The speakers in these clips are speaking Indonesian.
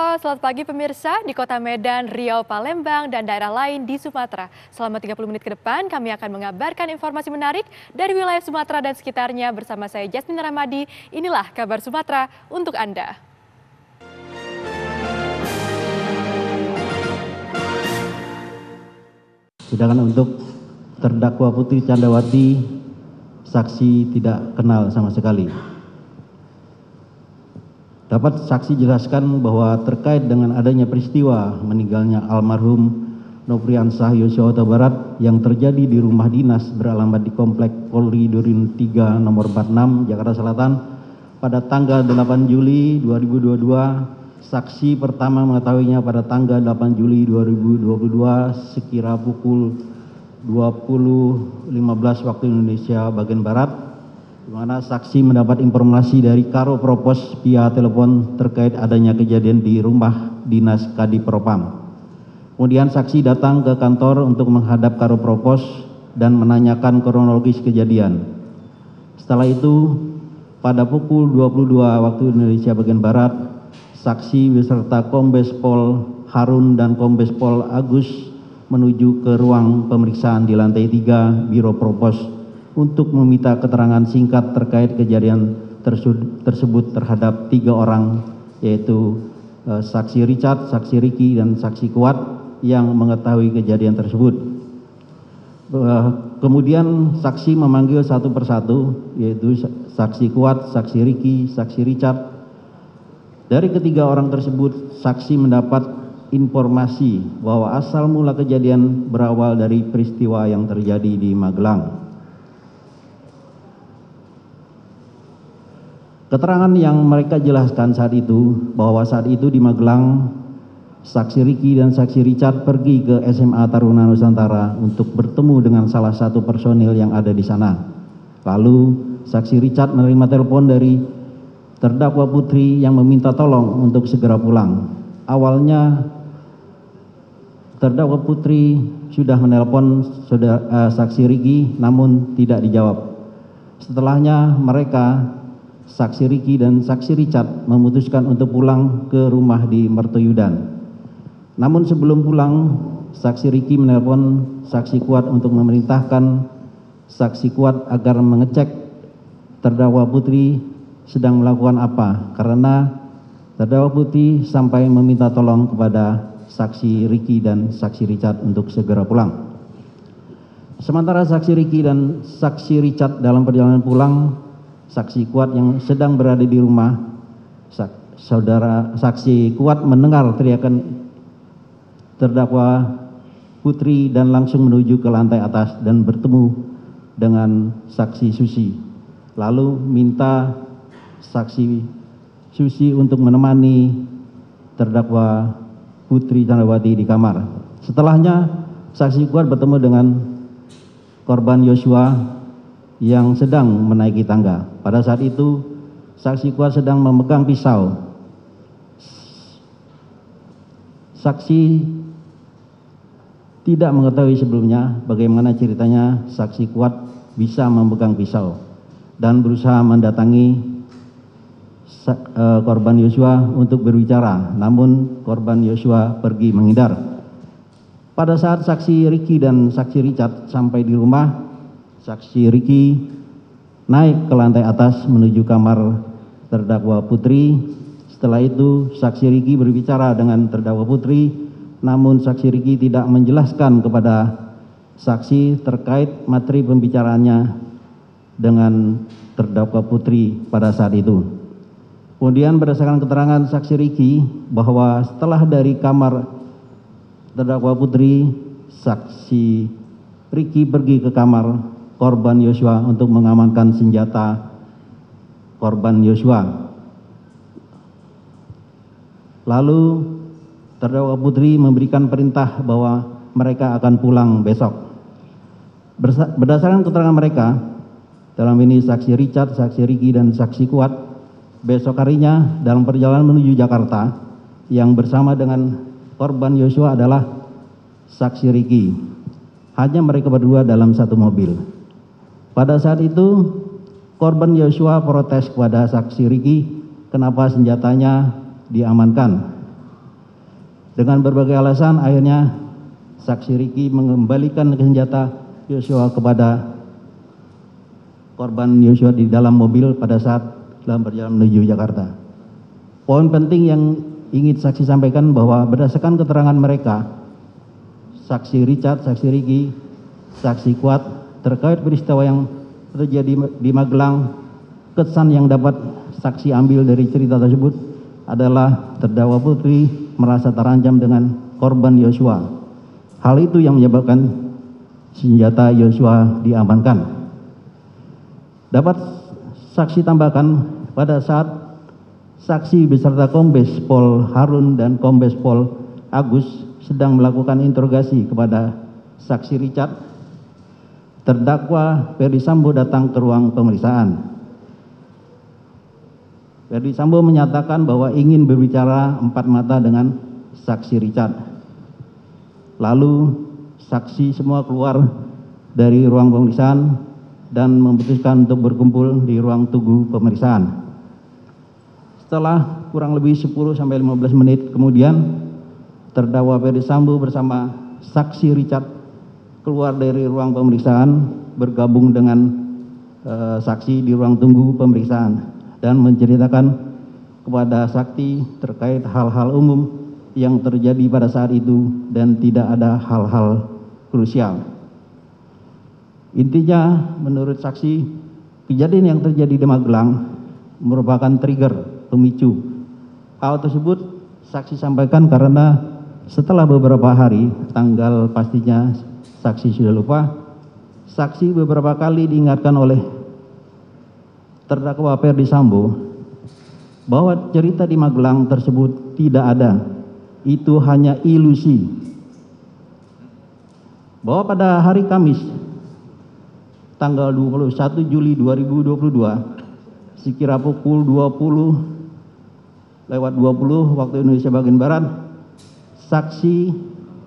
Halo, selamat pagi pemirsa di Kota Medan, Riau, Palembang, dan daerah lain di Sumatera. Selama 30 menit ke depan, kami akan mengabarkan informasi menarik dari wilayah Sumatera dan sekitarnya bersama saya Jasmine Ramadi. Inilah kabar Sumatera untuk Anda. Sedangkan untuk terdakwa Putri Candrawati, saksi tidak kenal sama sekali. Dapat saksi jelaskan bahwa terkait dengan adanya peristiwa meninggalnya almarhum Nofriansah Yosua Huta Barat yang terjadi di rumah dinas beralamat di Komplek Polri Durin 3 nomor 46 Jakarta Selatan pada tanggal 8 Juli 2022, saksi pertama mengetahuinya pada tanggal 8 Juli 2022 sekira pukul 20.15 waktu Indonesia bagian Barat, di mana saksi mendapat informasi dari Karo Propos via telepon terkait adanya kejadian di rumah dinas Kadif Propam. Kemudian saksi datang ke kantor untuk menghadap Karo Propos dan menanyakan kronologis kejadian. Setelah itu, pada pukul 22 waktu Indonesia bagian Barat, saksi beserta Kombes Pol Harun dan Kombes Pol Agus menuju ke ruang pemeriksaan di lantai 3 Biro Propos untuk meminta keterangan singkat terkait kejadian tersebut terhadap 3 orang, yaitu saksi Richard, saksi Ricky, dan saksi Kuat yang mengetahui kejadian tersebut. Kemudian saksi memanggil satu persatu, yaitu saksi Kuat, saksi Ricky, saksi Richard. Dari ketiga orang tersebut, saksi mendapat informasi bahwa asal mula kejadian berawal dari peristiwa yang terjadi di Magelang. Keterangan yang mereka jelaskan saat itu, bahwa saat itu di Magelang, saksi Ricky dan saksi Richard pergi ke SMA Taruna Nusantara untuk bertemu dengan salah satu personil yang ada di sana. Lalu, saksi Richard menerima telepon dari terdakwa Putri yang meminta tolong untuk segera pulang. Awalnya, terdakwa Putri sudah menelpon saksi Ricky, namun tidak dijawab. Setelahnya, mereka saksi Ricky dan saksi Richard memutuskan untuk pulang ke rumah di Mertoyudan. Namun sebelum pulang, saksi Ricky menelpon saksi Kuat untuk memerintahkan saksi Kuat agar mengecek terdakwa Putri sedang melakukan apa, karena terdakwa Putri sampai meminta tolong kepada saksi Ricky dan saksi Richard untuk segera pulang. Sementara saksi Ricky dan saksi Richard dalam perjalanan pulang, saksi Kuat yang sedang berada di rumah, saksi Kuat mendengar teriakan terdakwa Putri dan langsung menuju ke lantai atas dan bertemu dengan saksi Susi. Lalu minta saksi Susi untuk menemani terdakwa Putri Candrawati di kamar. Setelahnya, saksi Kuat bertemu dengan korban Yosua yang sedang menaiki tangga. Pada saat itu, saksi Kuat sedang memegang pisau. Saksi tidak mengetahui sebelumnya bagaimana ceritanya saksi Kuat bisa memegang pisau dan berusaha mendatangi korban Yosua untuk berbicara, namun korban Yosua pergi menghindar. Pada saat saksi Ricky dan saksi Richard sampai di rumah, saksi Ricky naik ke lantai atas menuju kamar terdakwa Putri. Setelah itu, saksi Ricky berbicara dengan terdakwa Putri, namun saksi Ricky tidak menjelaskan kepada saksi terkait materi pembicaraannya dengan terdakwa Putri pada saat itu. Kemudian berdasarkan keterangan saksi Ricky bahwa setelah dari kamar terdakwa Putri, saksi Ricky pergi ke kamar korban Yosua untuk mengamankan senjata korban Yosua. Lalu terdakwa Putri memberikan perintah bahwa mereka akan pulang besok. Berdasarkan keterangan mereka, dalam ini saksi Richard, saksi Ricky, dan saksi Kuat, besok harinya dalam perjalanan menuju Jakarta yang bersama dengan korban Yosua adalah saksi Ricky. Hanya mereka berdua dalam satu mobil. Pada saat itu, korban Yosua protes kepada saksi Ricky kenapa senjatanya diamankan. Dengan berbagai alasan, akhirnya saksi Ricky mengembalikan senjata Yosua kepada korban Yosua di dalam mobil pada saat dalam perjalanan menuju Jakarta. Poin penting yang ingin saksi sampaikan bahwa berdasarkan keterangan mereka, saksi Richard, saksi Ricky, saksi Kuat terkait peristiwa yang terjadi di Magelang, kesan yang dapat saksi ambil dari cerita tersebut adalah terdakwa Putri merasa terancam dengan korban Yosua. Hal itu yang menyebabkan senjata Yosua diamankan. Dapat saksi tambahkan pada saat saksi beserta Kombes Pol Harun dan Kombes Pol Agus sedang melakukan interogasi kepada saksi Richard, terdakwa Ferdi Sambo datang ke ruang pemeriksaan. Ferdi Sambo menyatakan bahwa ingin berbicara empat mata dengan saksi Richard. Lalu saksi semua keluar dari ruang pemeriksaan dan memutuskan untuk berkumpul di ruang tunggu pemeriksaan. Setelah kurang lebih 10-15 menit kemudian, terdakwa Ferdi Sambo bersama saksi Richard keluar dari ruang pemeriksaan bergabung dengan saksi di ruang tunggu pemeriksaan dan menceritakan kepada saksi terkait hal-hal umum yang terjadi pada saat itu dan tidak ada hal-hal krusial. Intinya menurut saksi, kejadian yang terjadi di Magelang merupakan trigger pemicu. Hal tersebut saksi sampaikan karena setelah beberapa hari, tanggal pastinya saksi sudah lupa, saksi beberapa kali diingatkan oleh terdakwa Ferdi Sambo bahwa cerita di Magelang tersebut tidak ada, itu hanya ilusi. Bahwa pada hari Kamis tanggal 21 Juli 2022 sekira pukul 20:20 waktu Indonesia bagian Barat, saksi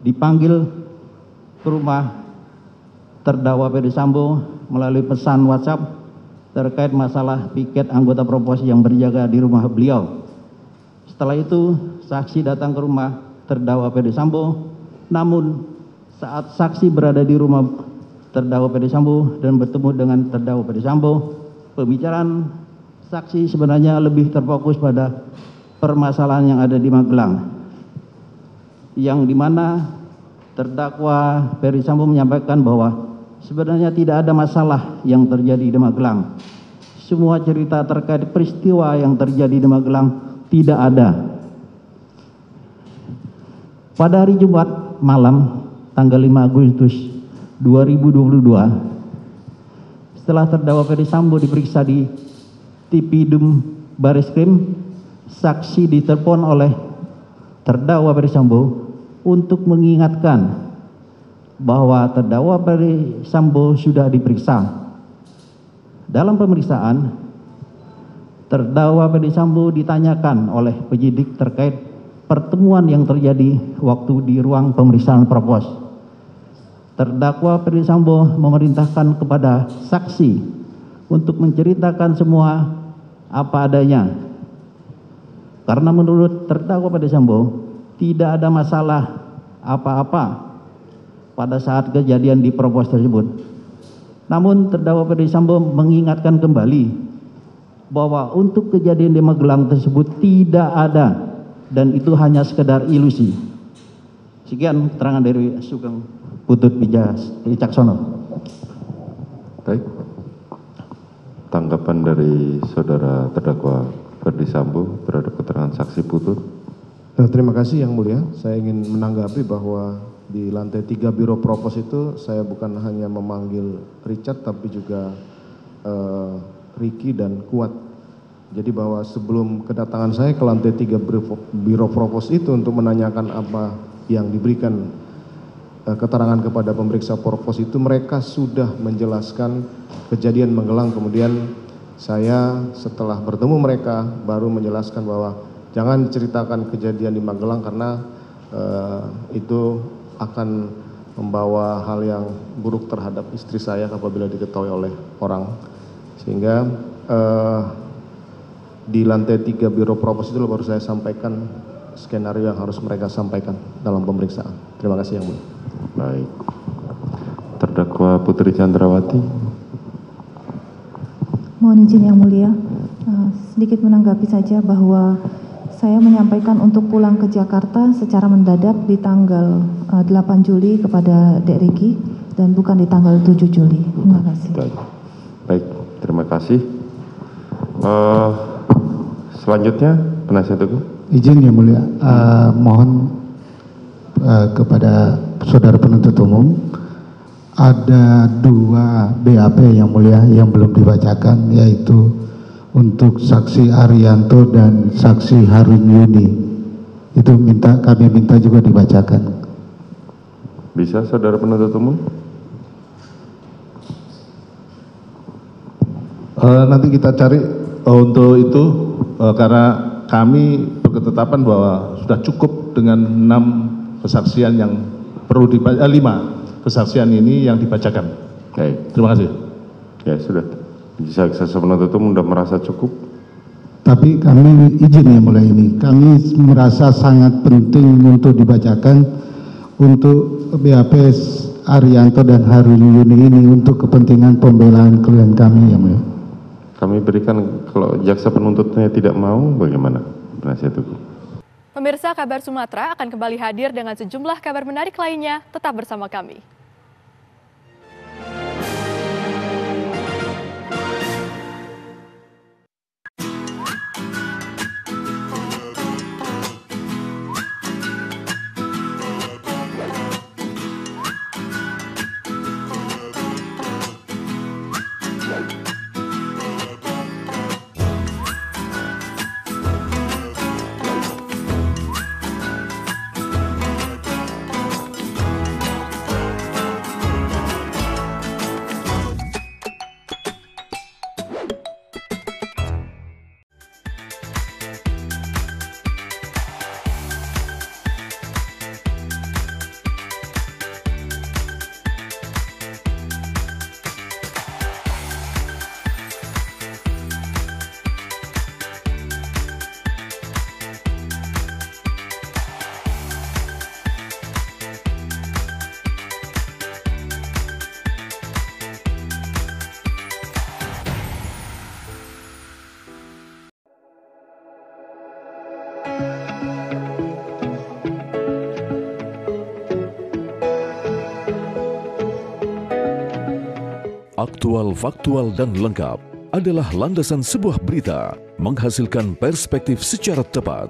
dipanggil ke rumah terdakwa Ferdi Sambo melalui pesan WhatsApp terkait masalah piket anggota Provos yang berjaga di rumah beliau. Setelah itu saksi datang ke rumah terdakwa Ferdi Sambo, namun saat saksi berada di rumah terdakwa Ferdi Sambo dan bertemu dengan terdakwa Ferdi Sambo, pembicaraan saksi sebenarnya lebih terfokus pada permasalahan yang ada di Magelang, yang dimana terdakwa Ferdi Sambo menyampaikan bahwa sebenarnya tidak ada masalah yang terjadi di Magelang. Semua cerita terkait peristiwa yang terjadi di Magelang tidak ada. Pada hari Jumat malam tanggal 5 Agustus 2022, setelah terdakwa Ferdi Sambo diperiksa di Tipidum Bareskrim, saksi ditelepon oleh terdakwa Ferdi Sambo untuk mengingatkan bahwa terdakwa Ferdi Sambo sudah diperiksa. Dalam pemeriksaan, terdakwa Ferdi Sambo ditanyakan oleh penyidik terkait pertemuan yang terjadi waktu di ruang pemeriksaan Provos. Terdakwa Ferdi Sambo memerintahkan kepada saksi untuk menceritakan semua apa adanya. Karena menurut terdakwa Ferdi Sambo tidak ada masalah apa-apa pada saat kejadian di Provos tersebut. Namun terdakwa Ferdi Sambo mengingatkan kembali bahwa untuk kejadian di Magelang tersebut tidak ada dan itu hanya sekedar ilusi. Sekian keterangan dari Sugeng Putut Wicaksono. Baik. Tanggapan dari saudara terdakwa Ferdi Sambo terhadap keterangan saksi Putut. Terima kasih Yang Mulia. Saya ingin menanggapi bahwa di lantai 3 Biro Provos itu saya bukan hanya memanggil Richard tapi juga Ricky dan Kuat. Jadi bahwa sebelum kedatangan saya ke lantai 3 Biro Provos itu untuk menanyakan apa yang diberikan keterangan kepada pemeriksa Provos itu, mereka sudah menjelaskan kejadian Magelang. Kemudian saya setelah bertemu mereka baru menjelaskan bahwa jangan ceritakan kejadian di Magelang karena itu akan membawa hal yang buruk terhadap istri saya apabila diketahui oleh orang. Sehingga di lantai 3 Biro Provos itu baru saya sampaikan skenario yang harus mereka sampaikan dalam pemeriksaan. Terima kasih Yang Mulia. Baik. Terdakwa Putri Chandrawati. Mohon izin Yang Mulia, sedikit menanggapi saja bahwa saya menyampaikan untuk pulang ke Jakarta secara mendadak di tanggal 8 Juli kepada Dek Riki dan bukan di tanggal 7 Juli. Terima kasih. Baik, terima kasih. Selanjutnya, penasihat hukum. Izin Yang Mulia, mohon kepada saudara penuntut umum, ada 2 BAP Yang Mulia yang belum dibacakan, yaitu untuk saksi Arianto dan saksi Harun Yuni. Itu kami minta juga dibacakan. Bisa saudara penuntut umum? Nanti kita cari untuk itu, karena kami berketetapan bahwa sudah cukup dengan 6 kesaksian yang perlu dibaca, 5 kesaksian ini yang dibacakan. Baik. Terima kasih. Ya sudah. Jaksa penuntut umum sudah merasa cukup. Tapi kami izin Yang Mulia ini, kami merasa sangat penting untuk dibacakan untuk BAP Arianto dan Harun Yuni ini untuk kepentingan pembelaan klien kami Yang Mulia. Kami berikan, kalau jaksa penuntutnya tidak mau, bagaimana penasihat hukum? Pemirsa, Kabar Sumatera akan kembali hadir dengan sejumlah kabar menarik lainnya. Tetap bersama kami. Aktual, faktual, dan lengkap adalah landasan sebuah berita menghasilkan perspektif secara tepat.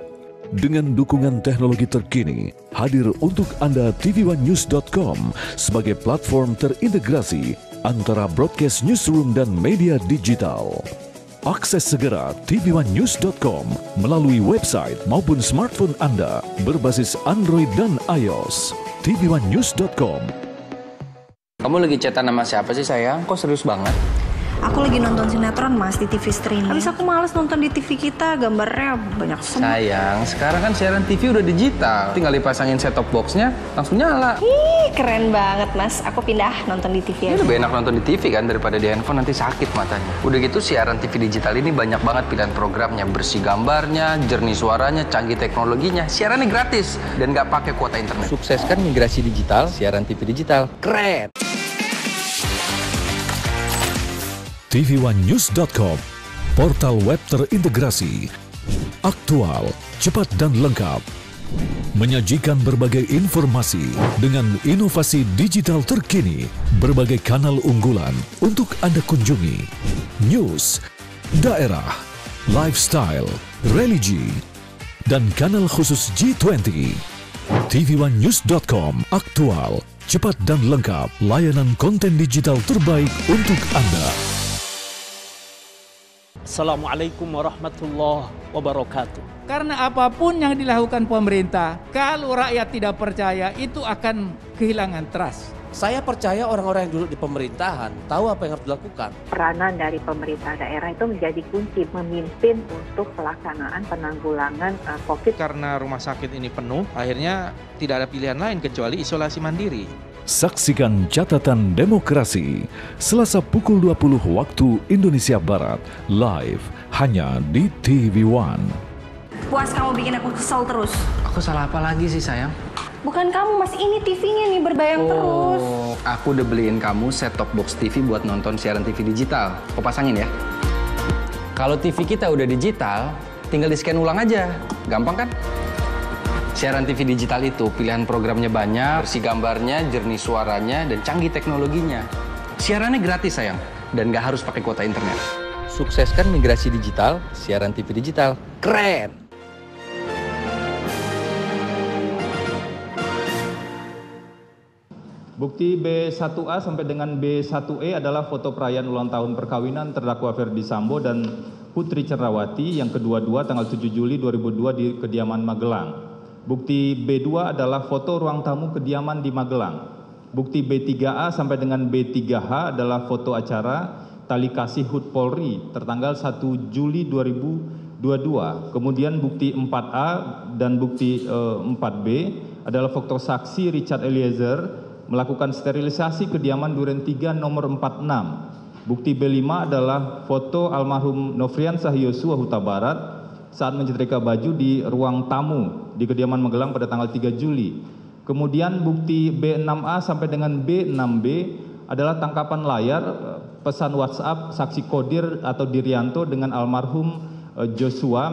Dengan dukungan teknologi terkini, hadir untuk Anda tvOneNews.com sebagai platform terintegrasi antara broadcast newsroom dan media digital. Akses segera tvOneNews.com melalui website maupun smartphone Anda berbasis Android dan iOS. tvOneNews.com. Kamu lagi chatan sama siapa sih sayang? Kok serius banget? Aku lagi nonton sinetron mas di TV streaming. Habis aku males nonton di TV kita, gambarnya banyak semua. Sayang, sekarang kan siaran TV udah digital. Tinggal dipasangin set-top box-nya, langsung nyala. Ih, keren banget mas. Aku pindah nonton di TV aja. Lebih enak nonton di TV kan daripada di handphone, nanti sakit matanya. Udah gitu siaran TV digital ini banyak banget pilihan programnya. Bersih gambarnya, jernih suaranya, canggih teknologinya. Siarannya gratis dan nggak pakai kuota internet. Sukses kan migrasi digital, siaran TV digital. Keren! tvOneNews.com, portal web terintegrasi, aktual, cepat dan lengkap, menyajikan berbagai informasi dengan inovasi digital terkini, berbagai kanal unggulan untuk Anda kunjungi, news, daerah, lifestyle, religi, dan kanal khusus G20. tvOneNews.com, aktual, cepat dan lengkap, layanan konten digital terbaik untuk Anda. Assalamualaikum warahmatullahi wabarakatuh. Karena apapun yang dilakukan pemerintah, kalau rakyat tidak percaya, itu akan kehilangan trust. Saya percaya orang-orang yang duduk di pemerintahan tahu apa yang harus dilakukan. Peranan dari pemerintah daerah itu menjadi kunci memimpin untuk pelaksanaan penanggulangan COVID. Karena rumah sakit ini penuh, akhirnya tidak ada pilihan lain kecuali isolasi mandiri. Saksikan Catatan Demokrasi Selasa pukul 20 waktu Indonesia Barat live hanya di TV One. Puas kamu bikin aku kesel terus. Aku salah apa lagi sih sayang? Bukan kamu mas, ini TV-nya nih berbayang terus. Oh, aku udah beliin kamu set-top box TV buat nonton siaran TV digital. Kau pasangin ya. Kalau TV kita udah digital, tinggal di-scan ulang aja. Gampang kan? Siaran TV digital itu pilihan programnya banyak, bersih gambarnya, jernih suaranya, dan canggih teknologinya. Siarannya gratis sayang, dan nggak harus pakai kuota internet. Sukseskan migrasi digital, siaran TV digital. Keren! Bukti B1A sampai dengan B1E adalah foto perayaan ulang tahun perkawinan terdakwa Ferdi Sambo dan Putri Cenrawati yang kedua-dua tanggal 7 Juli 2002 di kediaman Magelang. Bukti B2 adalah foto ruang tamu kediaman di Magelang. Bukti B3A sampai dengan B3H adalah foto acara tali kasih HUT Polri tertanggal 1 Juli 2022. Kemudian bukti 4A dan bukti 4B adalah foto saksi Richard Eliezer melakukan sterilisasi kediaman Duren 3 nomor 46. Bukti B5 adalah foto almarhum Nofriansah Yosua Huta Barat saat menyetrika baju di ruang tamu di kediaman Magelang pada tanggal 3 Juli. Kemudian bukti B6A sampai dengan B6B adalah tangkapan layar pesan WhatsApp saksi Kodir atau Dirianto dengan almarhum Joshua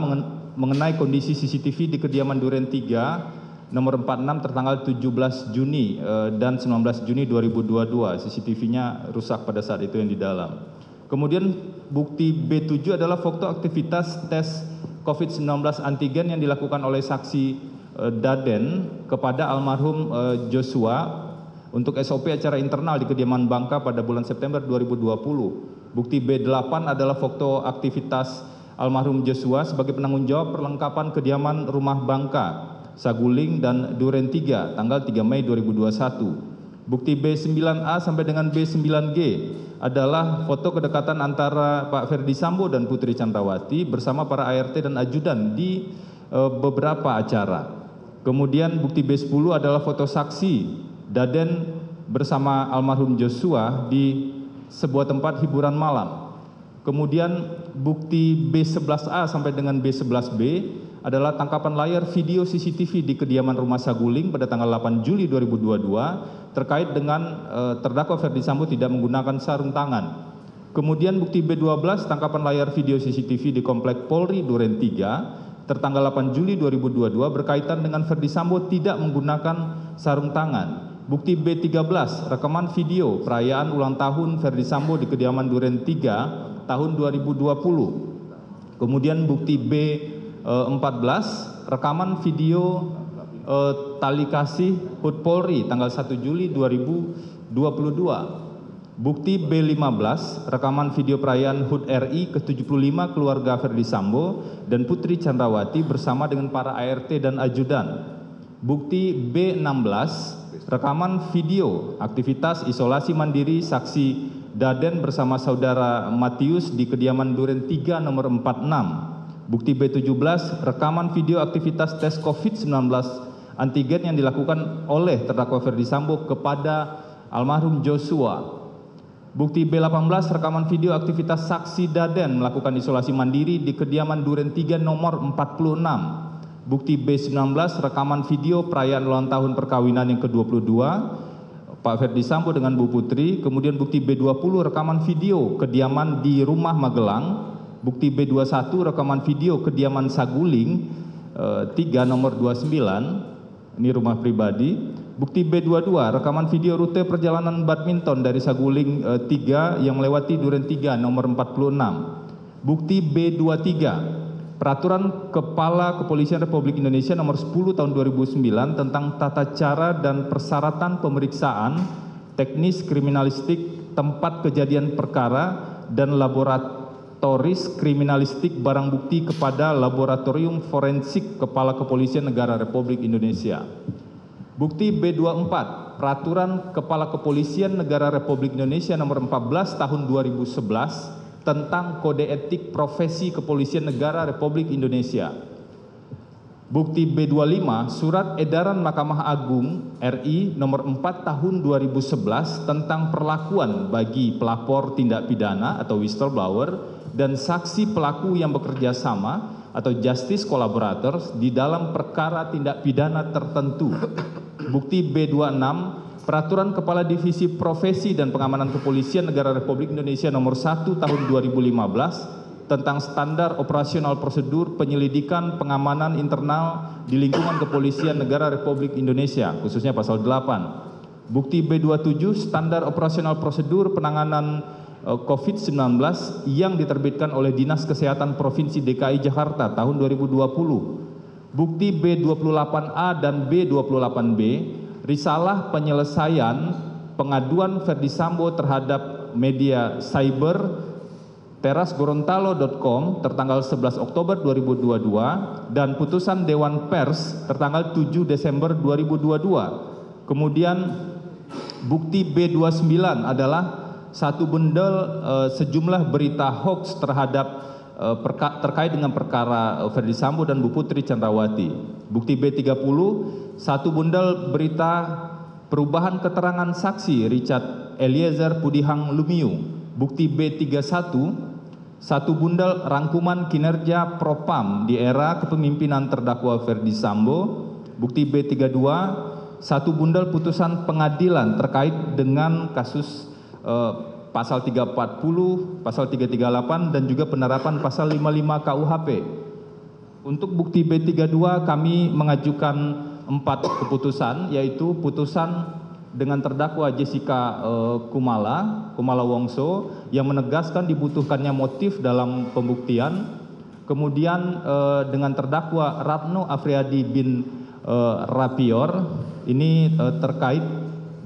mengenai kondisi CCTV di kediaman Duren 3 nomor 46 tertanggal 17 Juni dan 19 Juni 2022. CCTV-nya rusak pada saat itu yang di dalam. Kemudian bukti B7 adalah foto aktivitas tes COVID-19 antigen yang dilakukan oleh saksi Daden kepada almarhum Joshua untuk SOP acara internal di kediaman Bangka pada bulan September 2020. Bukti B8 adalah foto aktivitas almarhum Joshua sebagai penanggung jawab perlengkapan kediaman rumah Bangka, Saguling dan Duren 3 tanggal 3 Mei 2021. Bukti B9A sampai dengan B9G adalah foto kedekatan antara Pak Ferdi Sambo dan Putri Candrawati bersama para ART dan ajudan di beberapa acara. Kemudian bukti B10 adalah foto saksi Daden bersama almarhum Joshua di sebuah tempat hiburan malam. Kemudian bukti B11A sampai dengan B11B adalah tangkapan layar video CCTV di kediaman rumah Saguling pada tanggal 8 Juli 2022 terkait dengan terdakwa Ferdi Sambo tidak menggunakan sarung tangan. Kemudian bukti B12 tangkapan layar video CCTV di Komplek Polri Duren 3 tertanggal 8 Juli 2022 berkaitan dengan Ferdi Sambo tidak menggunakan sarung tangan. Bukti B13 rekaman video perayaan ulang tahun Ferdi Sambo di kediaman Duren 3 tahun 2020. Kemudian bukti B14 rekaman video tali kasih HUT Polri tanggal 1 Juli 2022. Bukti B15 rekaman video perayaan HUT RI ke-75 keluarga Ferdi Sambo dan Putri Candrawati bersama dengan para ART dan ajudan. Bukti B16 rekaman video aktivitas isolasi mandiri saksi Daden bersama saudara Matius di kediaman Duren 3 nomor 46. Bukti B17 rekaman video aktivitas tes COVID-19 antigen yang dilakukan oleh terdakwa Ferdi Sambo kepada almarhum Joshua. Bukti B18 rekaman video aktivitas saksi Daden melakukan isolasi mandiri di kediaman Duren 3 nomor 46. Bukti B19 rekaman video perayaan ulang tahun perkawinan yang ke-22 Pak Ferdi Sambo dengan Bu Putri. Kemudian bukti B20 rekaman video kediaman di rumah Magelang. Bukti B21 rekaman video kediaman Saguling 3 nomor 29, ini rumah pribadi. Bukti B22 rekaman video rute perjalanan badminton dari Saguling 3 yang melewati Duren 3 nomor 46. Bukti B23 Peraturan Kepala Kepolisian Republik Indonesia nomor 10 tahun 2009 tentang tata cara dan persyaratan pemeriksaan teknis kriminalistik tempat kejadian perkara dan laboratoris kriminalistik barang bukti kepada Laboratorium Forensik Kepala Kepolisian Negara Republik Indonesia. Bukti B24 Peraturan Kepala Kepolisian Negara Republik Indonesia nomor 14 tahun 2011 tentang Kode Etik Profesi Kepolisian Negara Republik Indonesia. Bukti B25 Surat Edaran Mahkamah Agung RI nomor 4 tahun 2011 tentang perlakuan bagi pelapor tindak pidana atau whistleblower dan saksi pelaku yang bekerja sama atau justice collaborators di dalam perkara tindak pidana tertentu. Bukti B26, Peraturan Kepala Divisi Profesi dan Pengamanan Kepolisian Negara Republik Indonesia Nomor 1 Tahun 2015 tentang standar operasional prosedur penyelidikan pengamanan internal di lingkungan Kepolisian Negara Republik Indonesia, khususnya pasal 8. Bukti B27, standar operasional prosedur penanganan COVID-19 yang diterbitkan oleh Dinas Kesehatan Provinsi DKI Jakarta tahun 2020. Bukti B28A dan B28B, risalah penyelesaian pengaduan Ferdi Sambo terhadap media cyber terasgorontalo.com tertanggal 11 Oktober 2022 dan putusan Dewan Pers tertanggal 7 Desember 2022. Kemudian bukti B29 adalah satu bundel sejumlah berita hoax terkait dengan perkara Ferdi Sambo dan Bu Putri Chandrawati. Bukti B30, satu bundel berita perubahan keterangan saksi Richard Eliezer Pudihang Lumiu. Bukti B31, satu bundel rangkuman kinerja Propam di era kepemimpinan terdakwa Ferdi Sambo. Bukti B32, satu bundel putusan pengadilan terkait dengan kasus pasal 340, pasal 338 dan juga penerapan pasal 55 KUHP. Untuk bukti B32 kami mengajukan 4 keputusan, yaitu putusan dengan terdakwa Jessica Kumala Wongso yang menegaskan dibutuhkannya motif dalam pembuktian. Kemudian dengan terdakwa Ratno Afriyadi bin Rapior ini terkait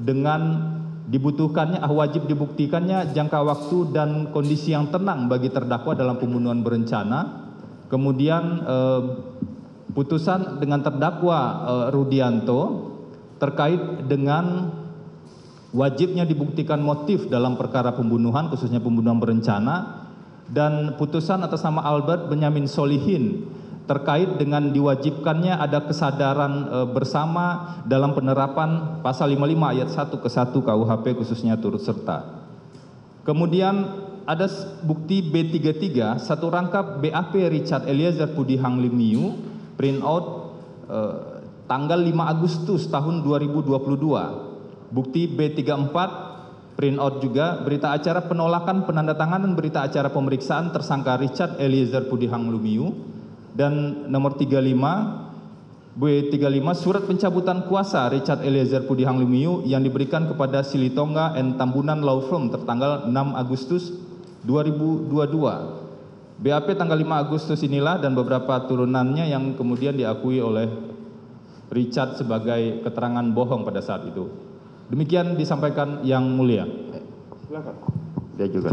dengan dibutuhkannya wajib dibuktikannya jangka waktu dan kondisi yang tenang bagi terdakwa dalam pembunuhan berencana. Kemudian putusan dengan terdakwa Rudianto terkait dengan wajibnya dibuktikan motif dalam perkara pembunuhan, khususnya pembunuhan berencana, dan putusan atas nama Albert Benyamin Solihin terkait dengan diwajibkannya ada kesadaran bersama dalam penerapan pasal 55 ayat 1 ke 1 KUHP khususnya turut serta. Kemudian ada bukti B33, satu rangkap BAP Richard Eliezer Pudihang Lumiu, print out tanggal 5 Agustus tahun 2022. Bukti B34, print out juga berita acara penolakan penandatanganan berita acara pemeriksaan tersangka Richard Eliezer Pudihang Lumiu. Dan nomor 35, B35, surat pencabutan kuasa Richard Eliezer Pudihang Lumiu yang diberikan kepada Silitonga and Tambunan Law Firm tertanggal 6 Agustus 2022. BAP tanggal 5 Agustus inilah dan beberapa turunannya yang kemudian diakui oleh Richard sebagai keterangan bohong pada saat itu. Demikian disampaikan Yang Mulia. Silakan. Dia juga.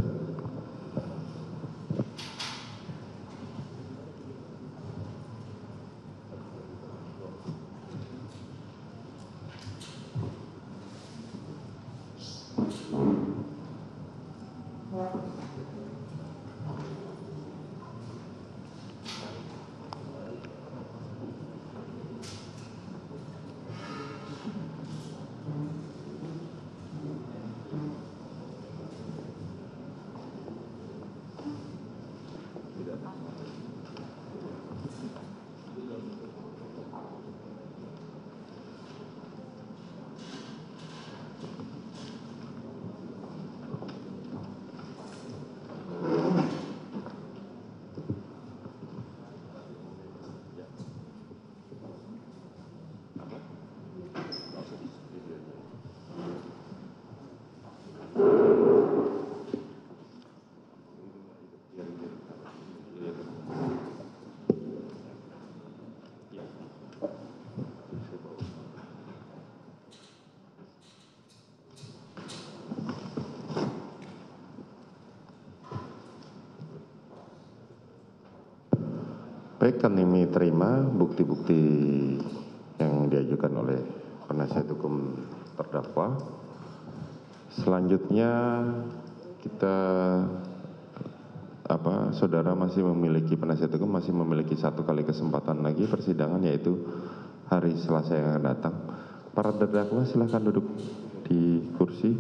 Baik, kami terima bukti-bukti yang diajukan oleh penasihat hukum terdakwa. Selanjutnya kita saudara masih memiliki, penasihat hukum masih memiliki 1 kali kesempatan lagi persidangan, yaitu hari Selasa yang akan datang. Para terdakwa silakan duduk di kursi.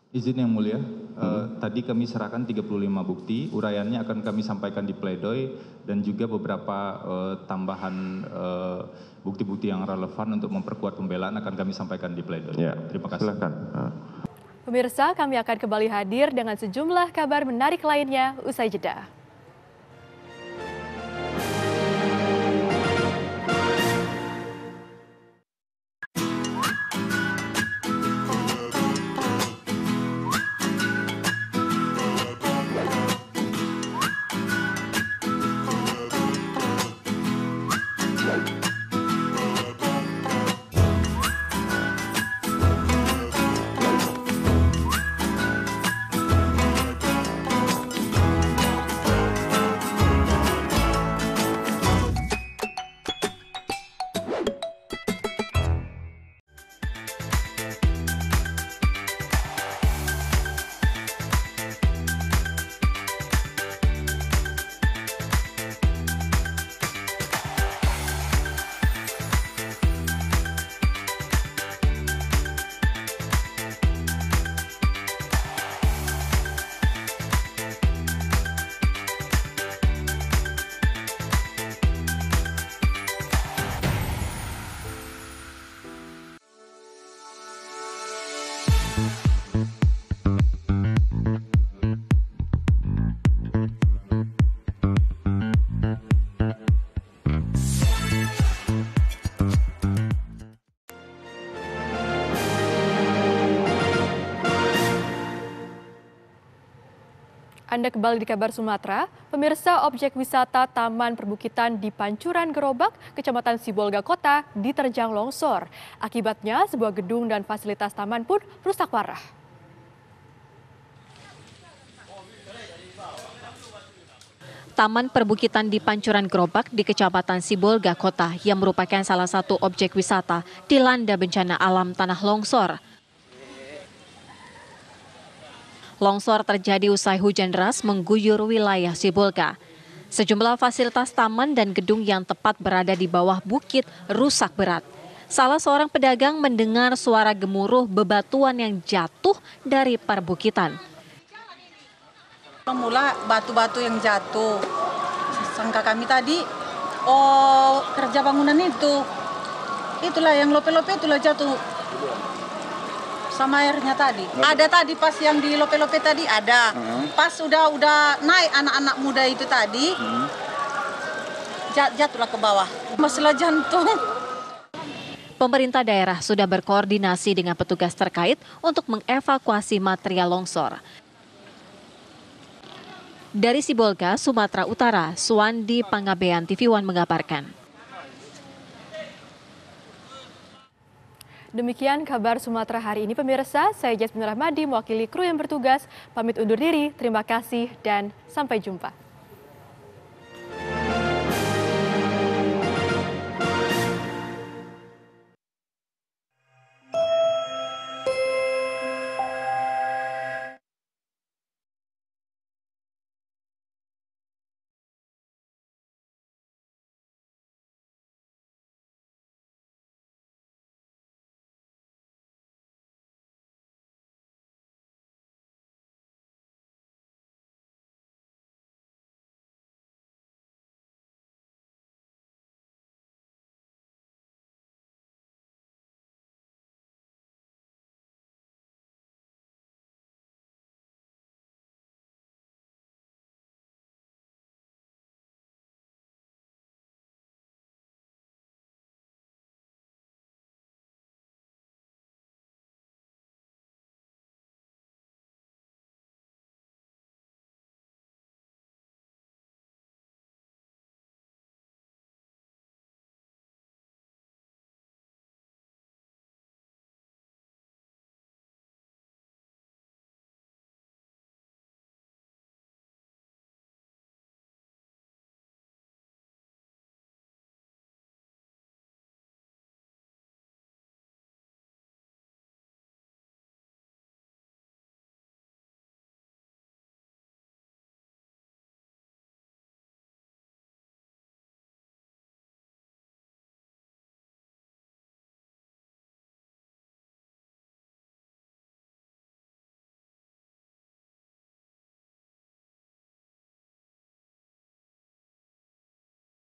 Izin Yang Mulia. Tadi kami serahkan 35 bukti, uraiannya akan kami sampaikan di pledoi dan juga beberapa tambahan bukti-bukti yang relevan untuk memperkuat pembelaan akan kami sampaikan di pledoi. Ya, terima kasih. Silakan. Pemirsa, kami akan kembali hadir dengan sejumlah kabar menarik lainnya usai jeda. Anda kembali di Kabar Sumatera. Pemirsa, objek wisata Taman Perbukitan di Pancuran Gerobak, Kecamatan Sibolga Kota, diterjang longsor. Akibatnya, sebuah gedung dan fasilitas taman pun rusak parah. Taman Perbukitan di Pancuran Gerobak di Kecamatan Sibolga Kota yang merupakan salah satu objek wisata dilanda bencana alam tanah longsor. Longsor terjadi usai hujan deras mengguyur wilayah Sibolga. Sejumlah fasilitas taman dan gedung yang tepat berada di bawah bukit rusak berat. Salah seorang pedagang mendengar suara gemuruh bebatuan yang jatuh dari perbukitan. Mula batu-batu yang jatuh. Sangka kami tadi, kerja bangunan itu. Itulah yang lope-lope itulah jatuh. Sama airnya tadi. Ada tadi pas yang di lope-lope tadi ada. Pas udah naik anak-anak muda itu tadi, jatuhlah ke bawah. Masalah jantung. Pemerintah daerah sudah berkoordinasi dengan petugas terkait untuk mengevakuasi material longsor. Dari Sibolga, Sumatera Utara, Suwandi Pangabean, TV One mengabarkan. Demikian Kabar Sumatera hari ini, pemirsa. Saya Jasmine Rahmadi, mewakili kru yang bertugas. Pamit undur diri, terima kasih dan sampai jumpa.